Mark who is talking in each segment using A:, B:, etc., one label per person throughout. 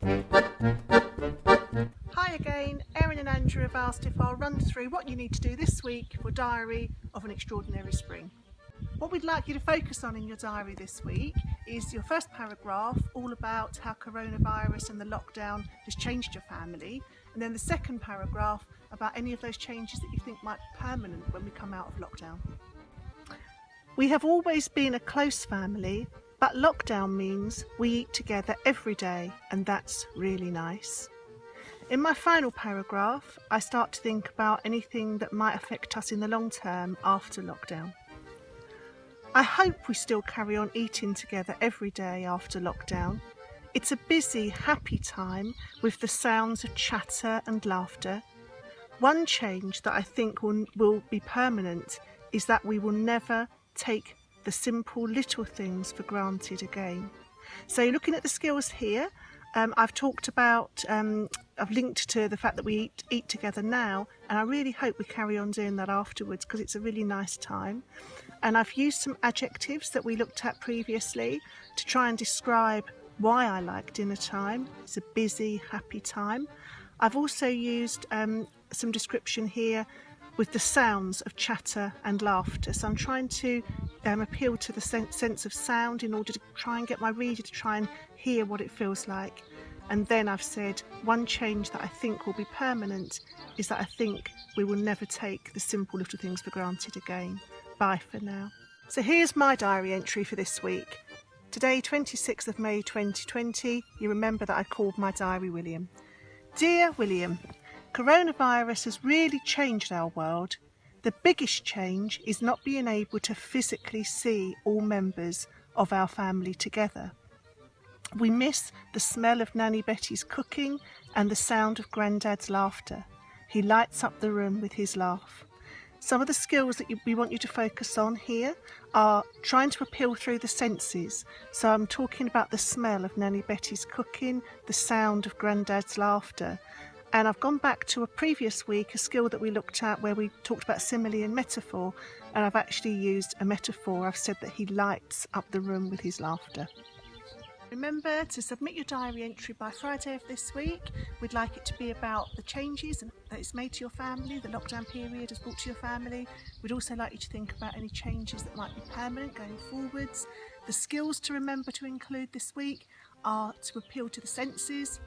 A: Hi again, Erin and Andrew have asked if I'll run through what you need to do this week for Diary of an Extraordinary Spring. What we'd like you to focus on in your diary this week is your first paragraph, all about how coronavirus and the lockdown has changed your family, and then the second paragraph about any of those changes that you think might be permanent when we come out of lockdown. We have always been a close family, but lockdown means we eat together every day, and that's really nice. In my final paragraph, I start to think about anything that might affect us in the long term after lockdown. I hope we still carry on eating together every day after lockdown. It's a busy, happy time with the sounds of chatter and laughter. One change that I think will be permanent is that we will never take the simple little things for granted again. So looking at the skills here, I've talked about, I've linked to the fact that we eat together now, and I really hope we carry on doing that afterwards because it's a really nice time. And I've used some adjectives that we looked at previously to try and describe why I like dinner time. It's a busy, happy time. I've also used some description here with the sounds of chatter and laughter. So I'm trying to appeal to the sense of sound in order to try and get my reader to try and hear what it feels like. And then I've said one change that I think will be permanent is that I think we will never take the simple little things for granted again. Bye for now. So here's my diary entry for this week. Today, 26th of May 2020, you remember that I called my diary William. Dear William, coronavirus has really changed our world. The biggest change is not being able to physically see all members of our family together. We miss the smell of Nanny Betty's cooking and the sound of Grandad's laughter. He lights up the room with his laugh. Some of the skills that we want you to focus on here are trying to appeal through the senses. So I'm talking about the smell of Nanny Betty's cooking, the sound of Grandad's laughter. And I've gone back to a previous week, a skill that we looked at where we talked about simile and metaphor, and I've actually used a metaphor. I've said that he lights up the room with his laughter. Remember to submit your diary entry by Friday of this week. We'd like it to be about the changes that it's made to your family, the lockdown period has brought to your family. We'd also like you to think about any changes that might be permanent going forwards. The skills to remember to include this week are to appeal to the senses,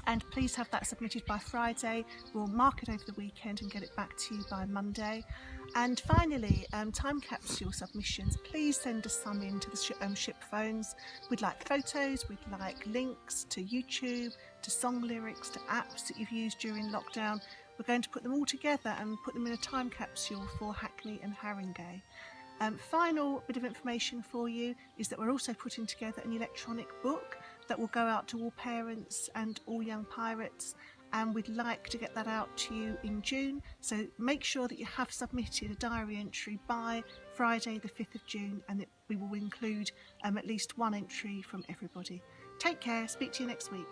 A: and please have that submitted by Friday. We'll mark it over the weekend and get it back to you by Monday. And finally, time capsule submissions, please send us some in to the ship phones. We'd like photos, we'd like links to YouTube, to song lyrics, to apps that you've used during lockdown. We're going to put them all together and put them in a time capsule for Hackney and Haringey. Final bit of information for you is that we're also putting together an electronic book that will go out to all parents and all young pirates, and we'd like to get that out to you in June. So make sure that you have submitted a diary entry by Friday the 5th of June, and we will include at least one entry from everybody. Take care, speak to you next week.